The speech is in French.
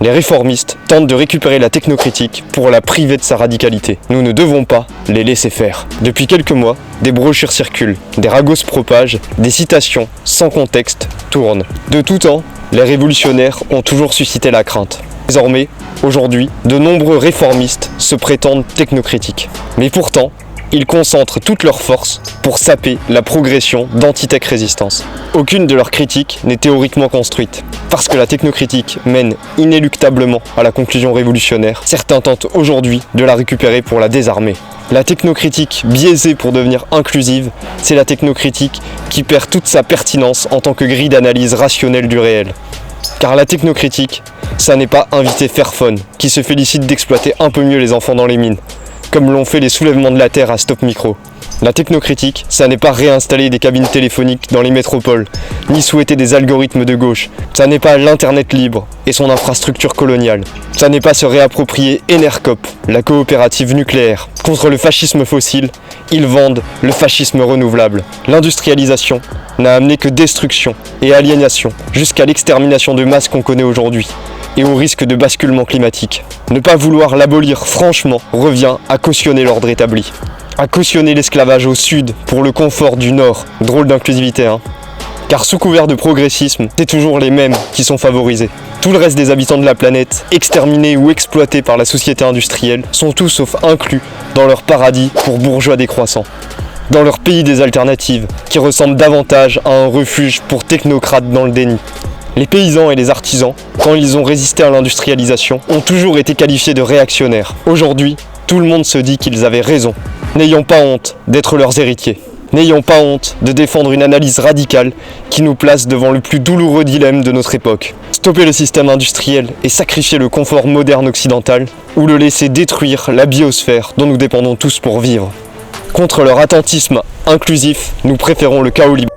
Les réformistes tentent de récupérer la technocritique pour la priver de sa radicalité. Nous ne devons pas les laisser faire. Depuis quelques mois, des brochures circulent, des ragots se propagent, des citations sans contexte tournent. De tout temps, les révolutionnaires ont toujours suscité la crainte. Désormais, aujourd'hui, de nombreux réformistes se prétendent technocritiques. Mais pourtant, ils concentrent toutes leurs forces pour saper la progression d'Antitech Résistance. Aucune de leurs critiques n'est théoriquement construite. Parce que la technocritique mène inéluctablement à la conclusion révolutionnaire, certains tentent aujourd'hui de la récupérer pour la désarmer. La technocritique biaisée pour devenir inclusive, c'est la technocritique qui perd toute sa pertinence en tant que grille d'analyse rationnelle du réel. Car la technocritique, ça n'est pas inviter Fairphone, qui se félicite d'exploiter un peu mieux les enfants dans les mines, comme l'ont fait les soulèvements de la Terre à Stop Micro. La technocritique, ça n'est pas réinstaller des cabines téléphoniques dans les métropoles, ni souhaiter des algorithmes de gauche. Ça n'est pas l'Internet libre et son infrastructure coloniale. Ça n'est pas se réapproprier Enercop, la coopérative nucléaire. Contre le fascisme fossile, ils vendent le fascisme renouvelable. L'industrialisation n'a amené que destruction et aliénation, jusqu'à l'extermination de masse qu'on connaît aujourd'hui, et au risque de basculement climatique. Ne pas vouloir l'abolir franchement revient à cautionner l'ordre établi. À cautionner l'esclavage au sud pour le confort du nord. Drôle d'inclusivité, hein. Car sous couvert de progressisme, c'est toujours les mêmes qui sont favorisés. Tout le reste des habitants de la planète, exterminés ou exploités par la société industrielle, sont tous sauf inclus dans leur paradis pour bourgeois décroissants. Dans leur pays des alternatives, qui ressemble davantage à un refuge pour technocrates dans le déni. Les paysans et les artisans, quand ils ont résisté à l'industrialisation, ont toujours été qualifiés de réactionnaires. Aujourd'hui, tout le monde se dit qu'ils avaient raison. N'ayons pas honte d'être leurs héritiers. N'ayons pas honte de défendre une analyse radicale qui nous place devant le plus douloureux dilemme de notre époque. Stopper le système industriel et sacrifier le confort moderne occidental, ou le laisser détruire la biosphère dont nous dépendons tous pour vivre. Contre leur attentisme inclusif, nous préférons le chaos libre.